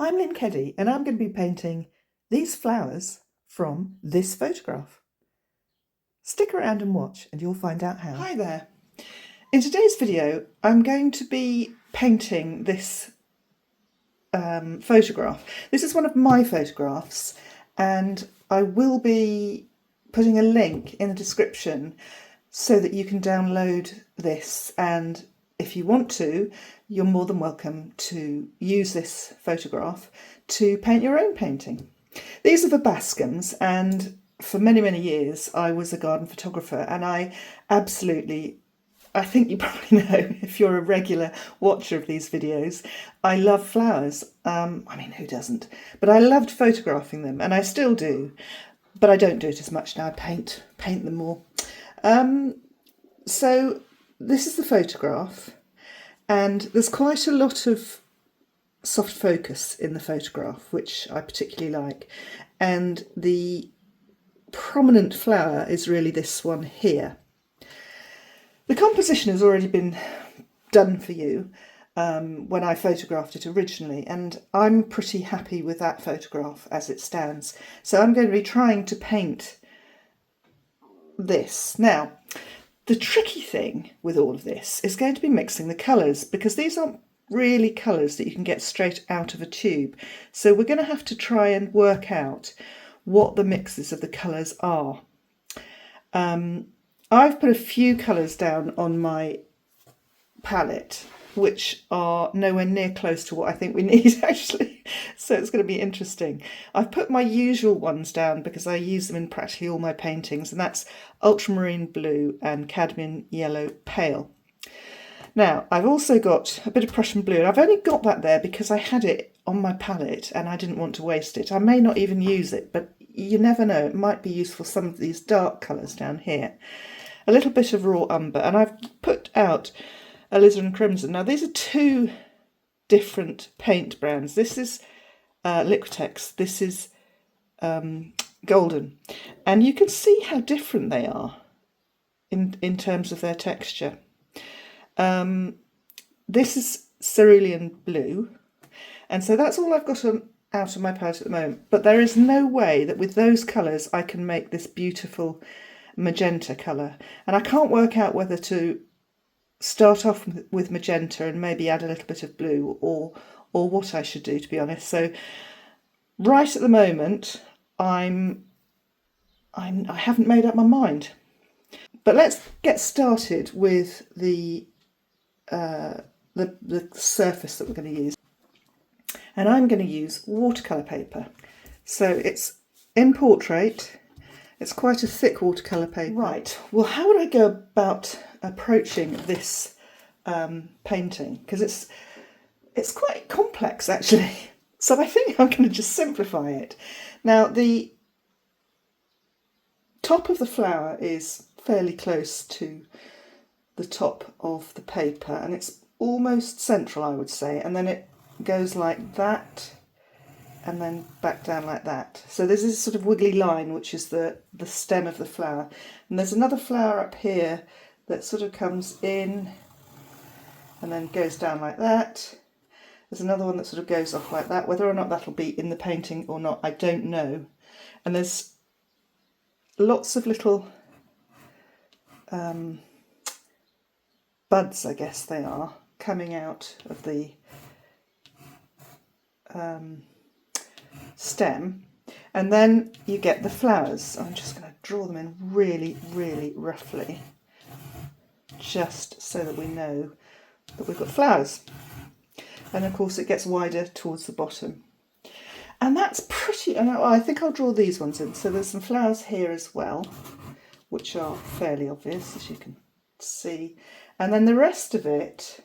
I'm Lynn Keddie and I'm going to be painting these flowers from this photograph. Stick around and watch and you'll find out how. Hi there. In today's video I'm going to be painting this photograph. This is one of my photographs and I will be putting a link in the description so that you can download this, and if you want to, you're more than welcome to use this photograph to paint your own painting. These are verbascums, and for many years I was a garden photographer, and I think you probably know if you're a regular watcher of these videos, I love flowers. I mean, who doesn't? But I loved photographing them, and I still do, but I don't do it as much now. I paint them more. So this is the photograph, and there's quite a lot of soft focus in the photograph, which I particularly like, and the prominent flower is really this one here. The composition has already been done for you when I photographed it originally, and I'm pretty happy with that photograph as it stands. So I'm going to be trying to paint this. Now, the tricky thing with all of this is going to be mixing the colours, because these aren't really colours that you can get straight out of a tube. So we're going to have to try and work out what the mixes of the colours are. I've put a few colours down on my palette which are nowhere near close to what I think we need actually, so it's going to be interesting. I've put my usual ones down because I use them in practically all my paintings, and that's ultramarine blue and cadmium yellow pale. Now I've also got a bit of Prussian blue, and I've only got that there because I had it on my palette and I didn't want to waste it. I may not even use it, but you never know, it might be useful. Some of these dark colours down here, a little bit of raw umber, and I've put out alizarin crimson. Now these are two different paint brands. This is Liquitex, this is Golden, and you can see how different they are in terms of their texture. This is cerulean blue, and so that's all I've got out of my palette at the moment, but there is no way that with those colours I can make this beautiful magenta colour, and I can't work out whether to start off with magenta and maybe add a little bit of blue, or what I should do, to be honest. So right at the moment I haven't made up my mind. But let's get started with the surface that we're going to use. And I'm going to use watercolour paper. So it's in portrait. It's quite a thick watercolour paper. Right, well, how would I go about approaching this painting? Because it's quite complex actually. So I think I'm going to just simplify it. Now the top of the flower is fairly close to the top of the paper, and it's almost central, I would say, and then it goes like that and then back down like that. So there's this sort of wiggly line which is the stem of the flower, and there's another flower up here that sort of comes in and then goes down like that. There's another one that sort of goes off like that. Whether or not that'll be in the painting or not, I don't know. And there's lots of little buds, I guess they are, coming out of the stem, and then you get the flowers. I'm just going to draw them in really roughly, just so that we know that we've got flowers. And of course it gets wider towards the bottom, and that's pretty. I think I'll draw these ones in. So there's some flowers here as well, which are fairly obvious, as you can see, and then the rest of it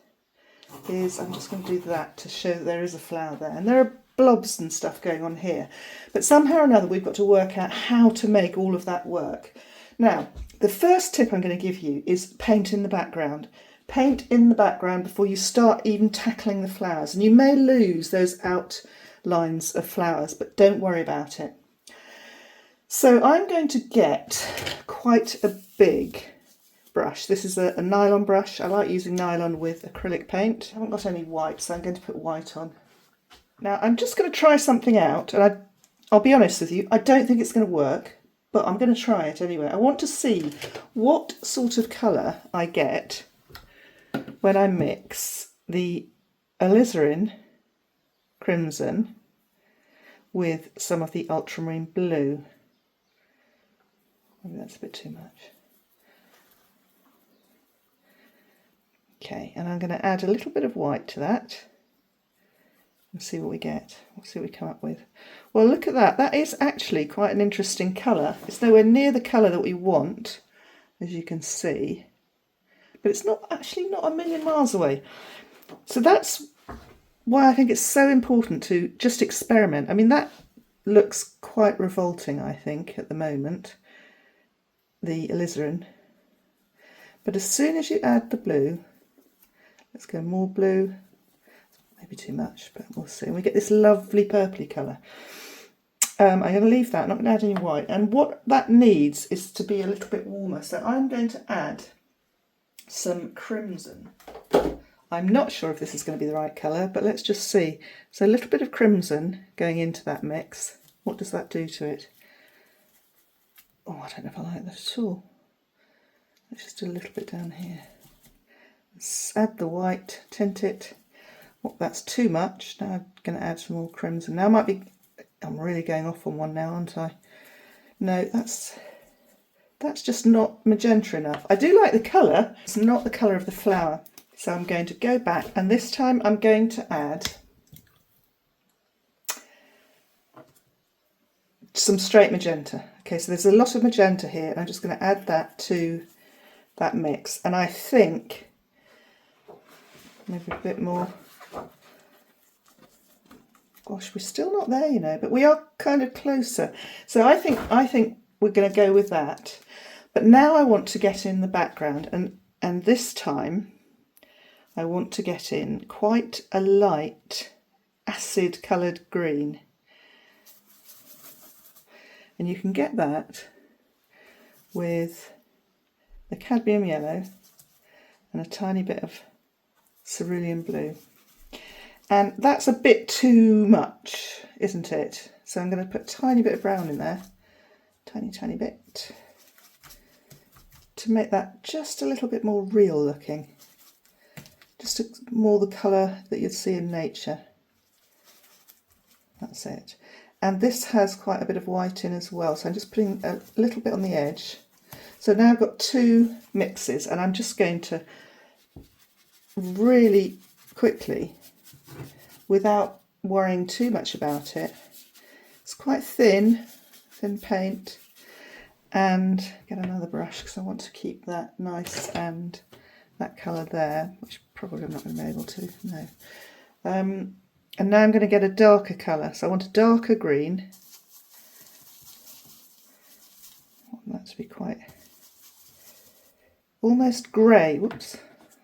is, I'm just going to do that to show that there is a flower there, and there are blobs and stuff going on here, but somehow or another we've got to work out how to make all of that work. Now the first tip I'm going to give you is paint in the background. Paint in the background before you start even tackling the flowers, and you may lose those outlines of flowers, but don't worry about it. So I'm going to get quite a big brush. This is a nylon brush. I like using nylon with acrylic paint. I haven't got any white, so I'm going to put white on. Now I'm just going to try something out, and I'll be honest with you, I don't think it's going to work, but I'm going to try it anyway. I want to see what sort of colour I get when I mix the alizarin crimson with some of the ultramarine blue. Maybe that's a bit too much. Okay, and I'm going to add a little bit of white to that and see what we get. We'll see what we come up with. Well, look at that. That is actually quite an interesting colour. It's nowhere near the colour that we want, as you can see, but it's not a million miles away. So that's why I think it's so important to just experiment. I mean, that looks quite revolting, I think, at the moment, the alizarin. But as soon as you add the blue, let's go more blue, maybe too much, but we'll see. And we get this lovely purpley colour. I'm going to leave that, not going to add any white. And what that needs is to be a little bit warmer. So I'm going to add some crimson. I'm not sure if this is going to be the right colour, but let's just see. So a little bit of crimson going into that mix. What does that do to it? Oh, I don't know if I like that at all. Let's just do a little bit down here. Let's add the white, tint it. Oh, that's too much. Now I'm going to add some more crimson. Now I'm really going off on one now, aren't I? No, that's just not magenta enough. I do like the colour. It's not the colour of the flower. So I'm going to go back, and this time I'm going to add some straight magenta. Okay, so there's a lot of magenta here, and I'm just going to add that to that mix. And I think maybe a bit more. Gosh, we're still not there, you know, but we are kind of closer. So I think we're going to go with that. But now I want to get in the background, and this time I want to get in quite a light acid coloured green. And you can get that with the cadmium yellow and a tiny bit of cerulean blue. And that's a bit too much, isn't it? So I'm going to put a tiny bit of brown in there, tiny bit, to make that just a little bit more real looking. Just more the colour that you'd see in nature. That's it. And this has quite a bit of white in as well, so I'm just putting a little bit on the edge. So now I've got two mixes, and I'm just going to really quickly, without worrying too much about it. It's quite thin paint, and get another brush because I want to keep that nice and that colour there, which probably I'm not going to be able to, no. And now I'm going to get a darker colour, so I want a darker green. I want that to be quite almost grey. Whoops,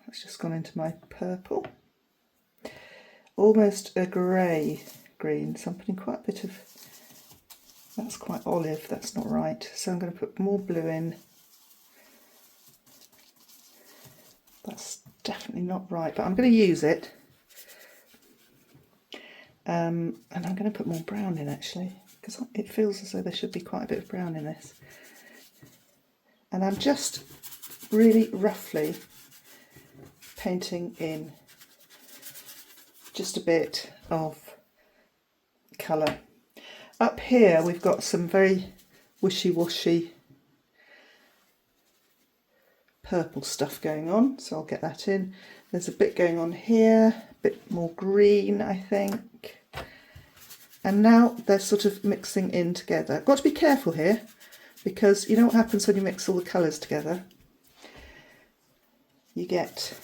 that's just gone into my purple. Almost a grey green, so I'm putting quite a bit of, that's quite olive, that's not right. So I'm going to put more blue in. That's definitely not right, but I'm going to use it. And I'm going to put more brown in actually, because it feels as though there should be quite a bit of brown in this. And I'm just really roughly painting in just a bit of colour. Up here we've got some very wishy-washy purple stuff going on, so I'll get that in. There's a bit going on here, a bit more green I think. And now they're sort of mixing in together. Got to be careful here, because you know what happens when you mix all the colours together? You get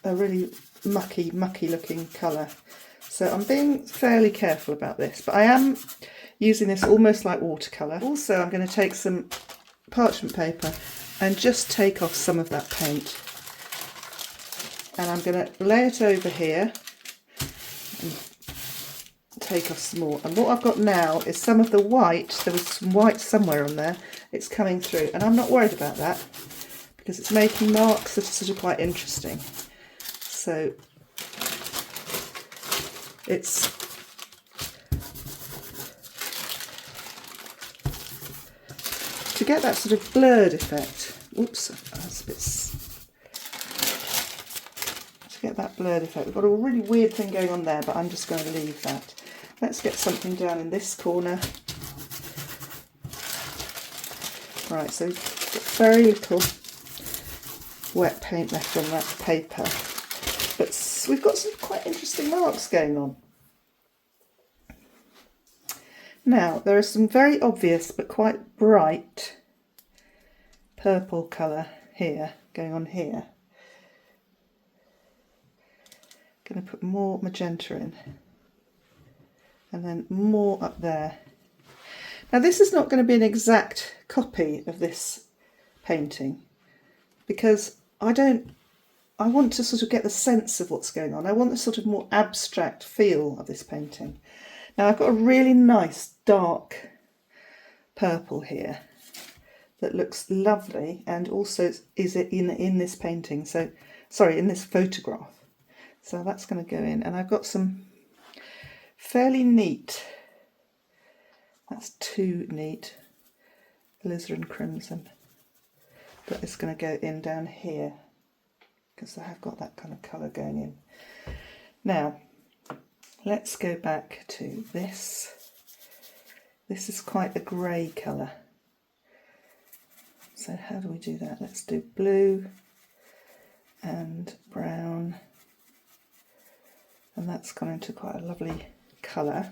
a really mucky looking colour. So I'm being fairly careful about this, but I am using this almost like watercolour. Also I'm going to take some parchment paper and just take off some of that paint. And I'm going to lay it over here and take off some more. And what I've got now is some of the white. There was some white somewhere on there. It's coming through, and I'm not worried about that because it's making marks that are sort of quite interesting. So it's to get that sort of blurred effect. Oops, that's a bit. To get that blurred effect, we've got a really weird thing going on there, but I'm just going to leave that. Let's get something down in this corner. Right, so we've got very little wet paint left on that paper, but we've got some quite interesting marks going on. Now, there are some very obvious but quite bright purple colour here, going on here. Going to put more magenta in, and then more up there. Now, this is not going to be an exact copy of this painting, because I want to sort of get the sense of what's going on. I want the sort of more abstract feel of this painting. Now, I've got a really nice dark purple here that looks lovely, and also is it in this painting, so sorry, in this photograph. So that's going to go in, and I've got some fairly neat, that's too neat, alizarin crimson, that is going to go in down here, because I have got that kind of colour going in. Now, let's go back to this. This is quite a grey colour. So how do we do that? Let's do blue and brown. And that's gone into quite a lovely colour.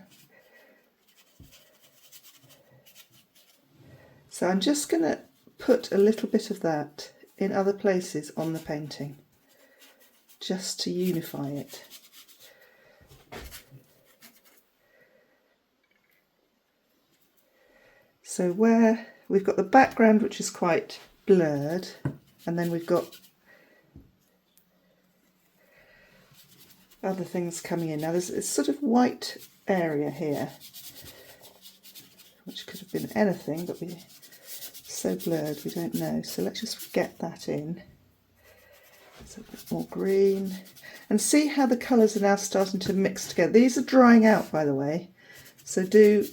So I'm just going to put a little bit of that in other places on the painting, just to unify it. So where we've got the background, which is quite blurred, and then we've got other things coming in. Now there's a sort of white area here, which could have been anything, but we're so blurred we don't know. So let's just get that in. It's a bit more green. And see how the colours are now starting to mix together. These are drying out, by the way, so do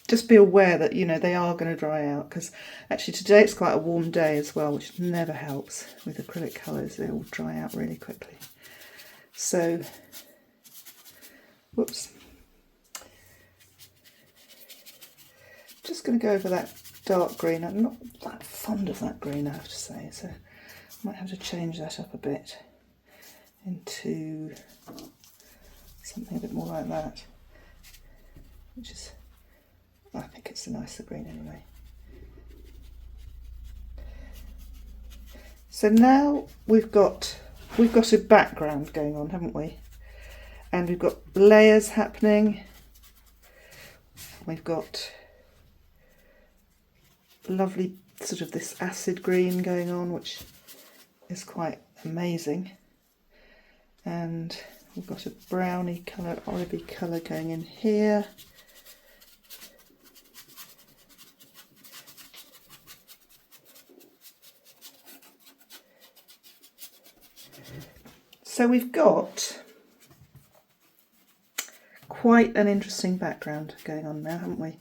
just be aware that, you know, they are going to dry out, because actually today it's quite a warm day as well, which never helps with acrylic colours. They all dry out really quickly. So, whoops. Just going to go over that dark green. I'm not that fond of that green, I have to say, so I might have to change that up a bit into something a bit more like that, which is, I think it's a nicer green anyway. So now we've got a background going on, haven't we? And we've got layers happening. We've got lovely sort of this acid green going on, which is quite amazing. And we've got a browny colour, olivey colour going in here. So we've got quite an interesting background going on now, haven't we?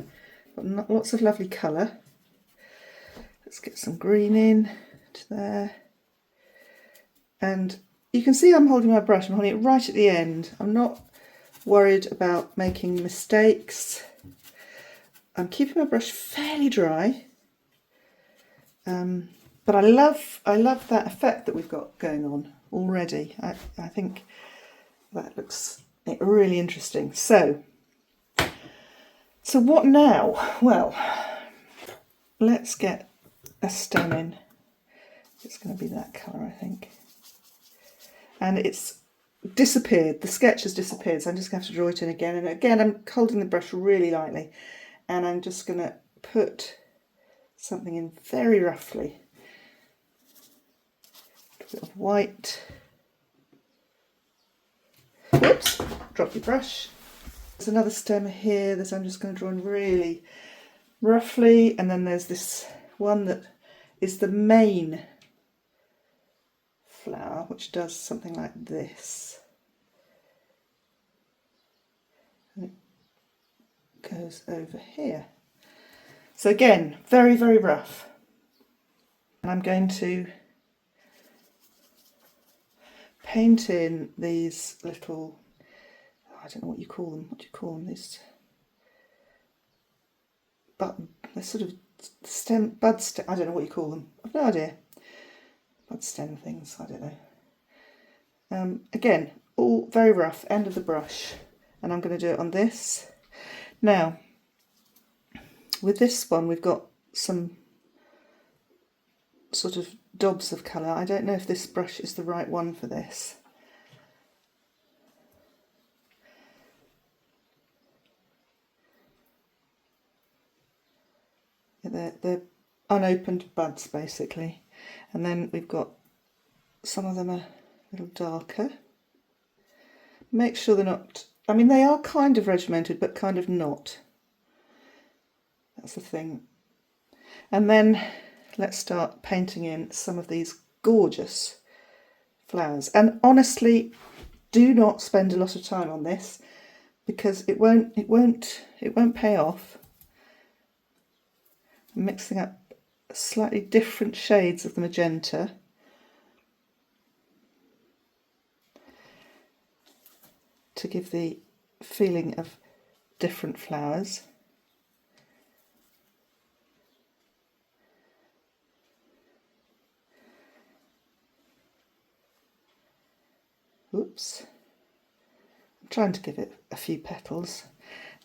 Got lots of lovely colour. Let's get some green in to there. And you can see I'm holding my brush, I'm holding it right at the end. I'm not worried about making mistakes. I'm keeping my brush fairly dry. But I love that effect that we've got going on already. I think that looks really interesting. So what now? Well, let's get a stem in. It's going to be that colour, I think. And it's disappeared. The sketch has disappeared, so I'm just going to have to draw it in again. And again, I'm holding the brush really lightly, and I'm just going to put something in very roughly. A bit of white. Whoops, drop your brush. There's another stem here that I'm just going to draw in really roughly, and then there's this one that is the main flower, which does something like this. goes over here. So again, very, very rough. And I'm going to paint in these little, I don't know what you call them. What do you call them? These they're sort of bud stem. I don't know what you call them. I've no idea. Bud stem things. I don't know. Again, all very rough. End of the brush, and I'm going to do it on this. Now, with this one, we've got some sort of dobs of colour. I don't know if this brush is the right one for this. They're unopened buds basically, and then we've got some of them are a little darker. Make sure they're not, I mean they are kind of regimented but kind of not. That's the thing. And then let's start painting in some of these gorgeous flowers. And honestly, do not spend a lot of time on this because it won't pay off. I'm mixing up slightly different shades of the magenta. To give the feeling of different flowers. Oops. I'm trying to give it a few petals.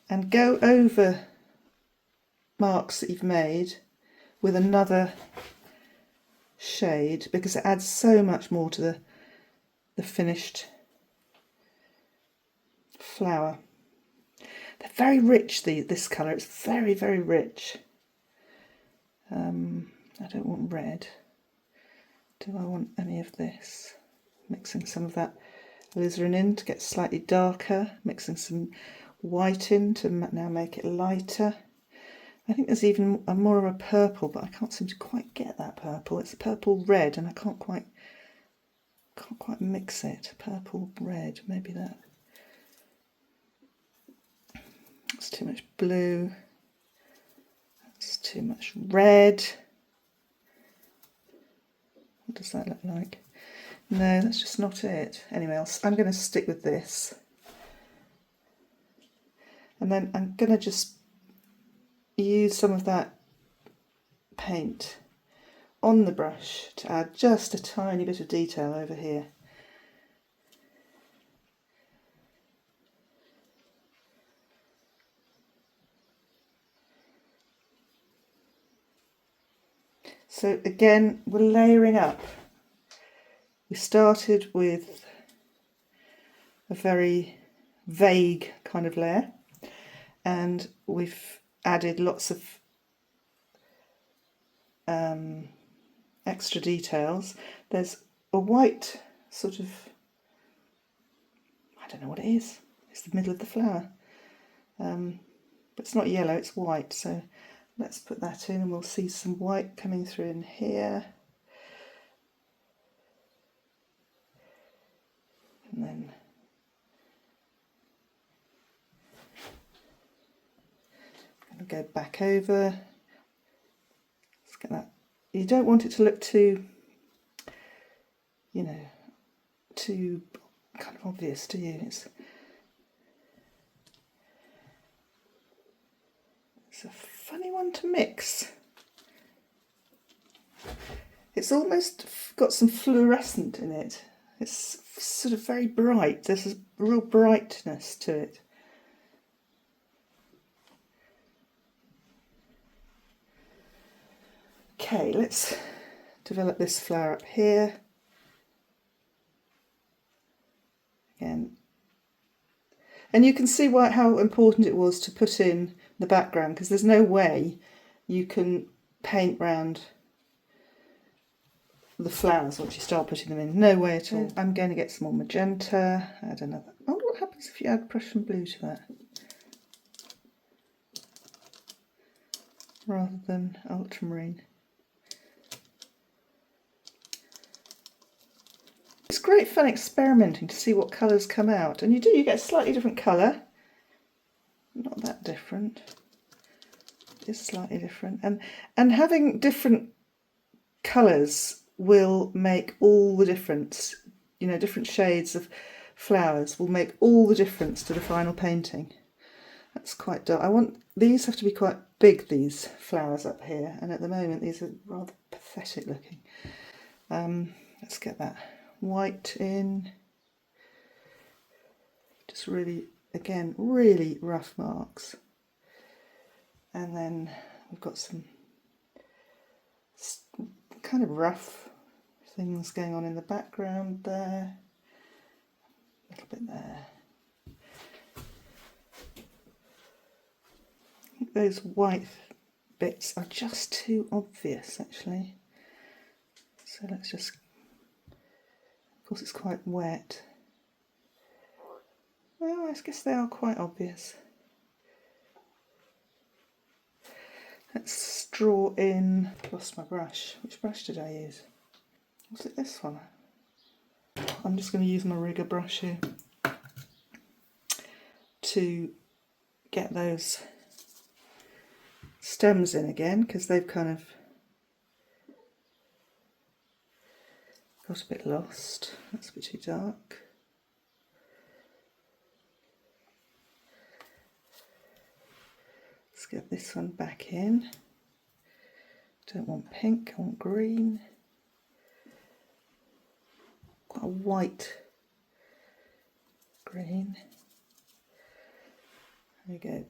And go over marks that you've made with another shade because it adds so much more to the finished flower. They're very rich, this colour. It's very, very rich. I don't want red. Do I want any of this? Mixing some of that alizarin in to get slightly darker. Mixing some white in to now make it lighter. I think there's even more of a purple, but I can't seem to quite get that purple. It's purple red, and I can't quite mix it. Purple red, maybe that. That's too much blue. That's too much red. What does that look like? No, that's just not it. Anyway, I'm going to stick with this. And then I'm going to just use some of that paint on the brush to add just a tiny bit of detail over here. So again, we're layering up. We started with a very vague kind of layer, and we've added lots of extra details. There's a white sort of, I don't know what it is. It's the middle of the flower. But it's not yellow, it's white. So let's put that in and we'll see some white coming through in here. And then I'm going to go back over. Let's get that. You don't want it to look too, too kind of obvious, do you? It's a funny one to mix. It's almost got some fluorescent in it. It's sort of very bright. There's a real brightness to it. Okay, let's develop this flower up here. Again. And you can see how important it was to put in the background, because there's no way you can paint round the flowers once you start putting them in. No way at all. I'm going to get some more magenta. Add another. I wonder what happens if you add Prussian blue to that rather than ultramarine. It's great fun experimenting to see what colours come out, and you get a slightly different colour. not that different. It's slightly different, and having different colours will make all the difference. You know, different shades of flowers will make all the difference to the final painting. That's quite dark. These have to be quite big, these flowers up here, and at the moment these are rather pathetic looking. Let's get that white in. Just really, again, really rough marks. And then we've got some kind of rough things going on in the background there. A little bit there. I think those white bits are just too obvious, actually. So let's just, of course it's quite wet. Well, I guess they are quite obvious. Let's draw in, lost my brush. Which brush did I use? Was it this one? I'm just going to use my rigger brush here to get those stems in again, because they've kind of got a bit lost. That's a bit too dark. Let's get this one back in. Don't want pink, I want green. Got a white green. There we go.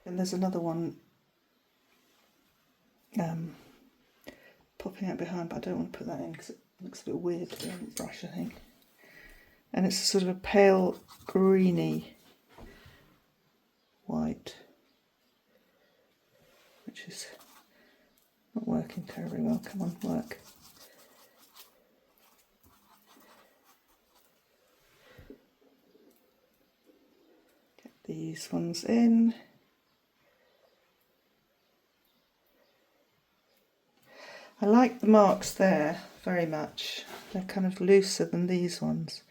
And there's another one popping out behind, but I don't want to put that in because it looks a bit weird with the brush, I think. And it's sort of a pale greeny white, which is not working terribly well. Come on, work. Get these ones in. I like the marks there very much. They're kind of looser than these ones.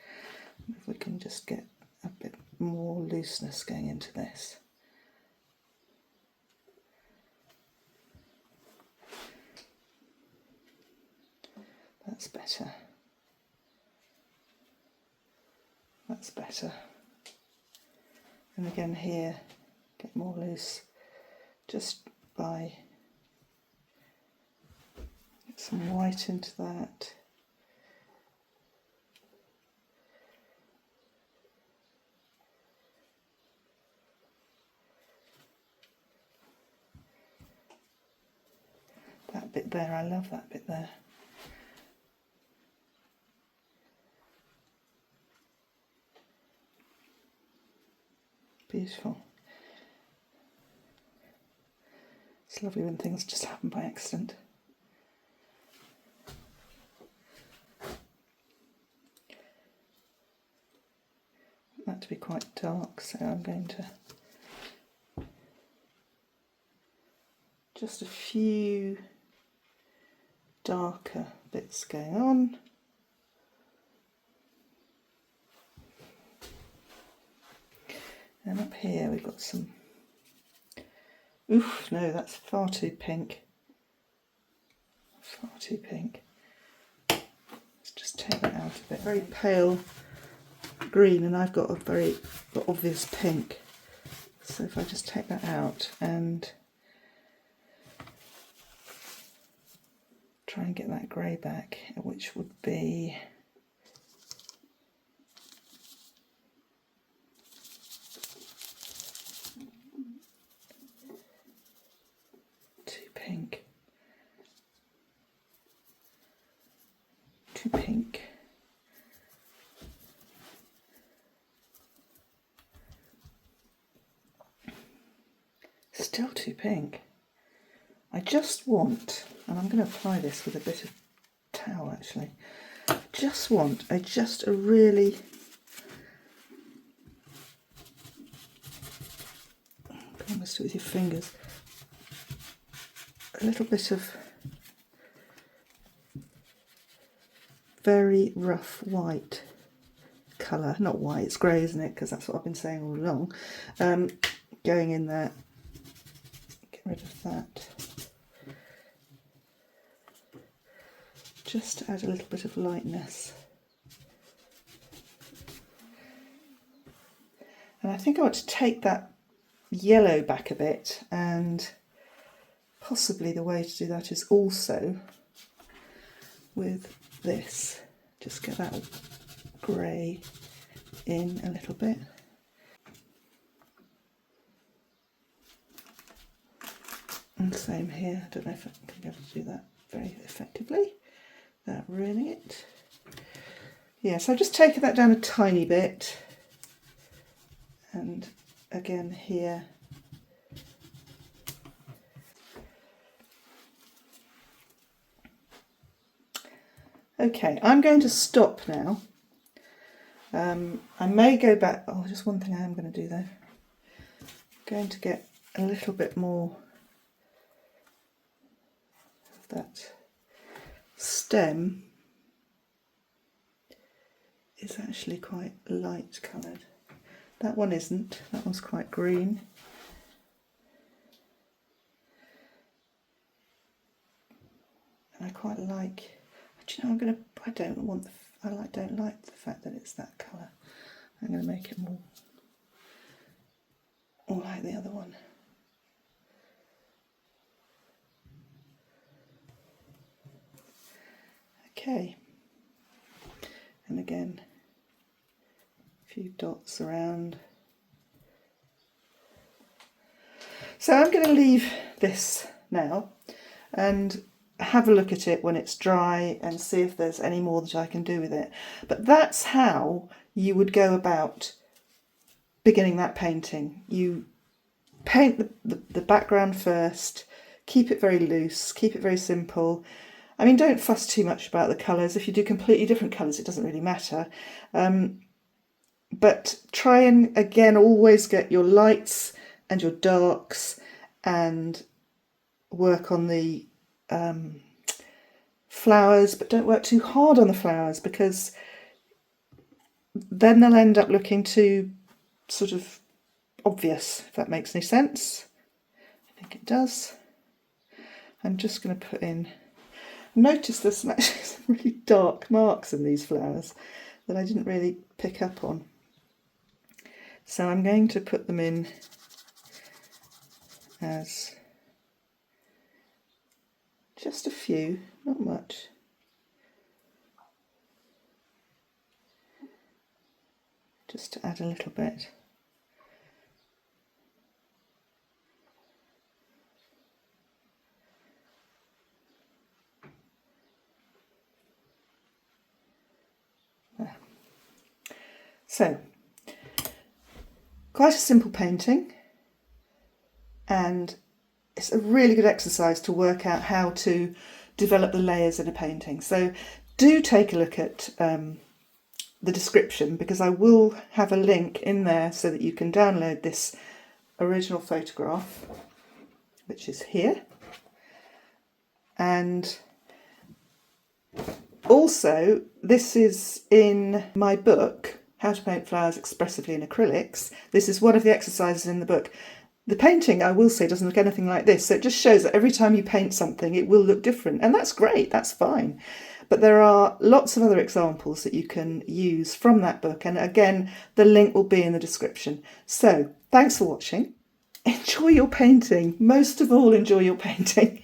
If we can just get a bit more looseness going into this. That's better. That's better. And again here, get more loose just by get some white into that. That bit there, I love that bit there. Beautiful. It's lovely when things just happen by accident. I want that to be quite dark, so I'm going to just a few darker bits going on. And up here we've got some, oof, no, that's far too pink. Far too pink. Let's just take that out a bit. Very pale green, and I've got a very obvious pink. So if I just take that out and try and get that grey back, which would be too pink. Too pink. Still too pink. I just want, and I'm going to apply this with a bit of towel actually, just want a really, almost do it with your fingers, a little bit of very rough white colour, not white, it's grey, isn't it, because that's what I've been saying all along, going in there. Get rid of that, just to add a little bit of lightness. And I think I want to take that yellow back a bit, and possibly the way to do that is also with this. Just get that grey in a little bit. And same here. I don't know if I can be able to do that very effectively without ruining it. Yeah, so I've just taken that down a tiny bit. And again here. Okay, I'm going to stop now. I may go back. Oh, just one thing I am going to do though. I'm going to get a little bit more of that stem. Is actually quite light coloured. That one isn't. That one's quite green. And I quite like. Do you know, I don't like the fact that it's that colour. I'm going to make it more like the other one. Okay. And again, a few dots around. So I'm going to leave this now and have a look at it when it's dry and see if there's any more that I can do with it. But that's how you would go about beginning that painting. You paint the background first, keep it very loose, keep it very simple. I mean, don't fuss too much about the colours. If you do completely different colours, it doesn't really matter. But try and, again, always get your lights and your darks and work on the flowers, but don't work too hard on the flowers, because then they'll end up looking too sort of obvious, if that makes any sense. I think it does. I'm just going to put in, notice there's some really dark marks in these flowers that I didn't really pick up on. So I'm going to put them in as just a few, not much. Just to add a little bit. There. So, quite a simple painting, and it's a really good exercise to work out how to develop the layers in a painting. So do take a look at the description, because I will have a link in there so that you can download this original photograph, which is here. And also, this is in my book, How to Paint Flowers Expressively in Acrylics. This is one of the exercises in the book. The painting, I will say, doesn't look anything like this, so it just shows that every time you paint something it will look different, and that's great, that's fine. But there are lots of other examples that you can use from that book, and again, the link will be in the description. So, thanks for watching. Enjoy your painting. Most of all, enjoy your painting.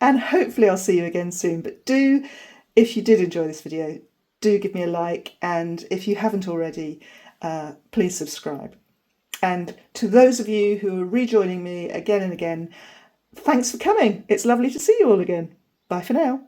And hopefully I'll see you again soon. But do, if you did enjoy this video, do give me a like, and if you haven't already, please subscribe. And to those of you who are rejoining me again and again, thanks for coming. It's lovely to see you all again. Bye for now.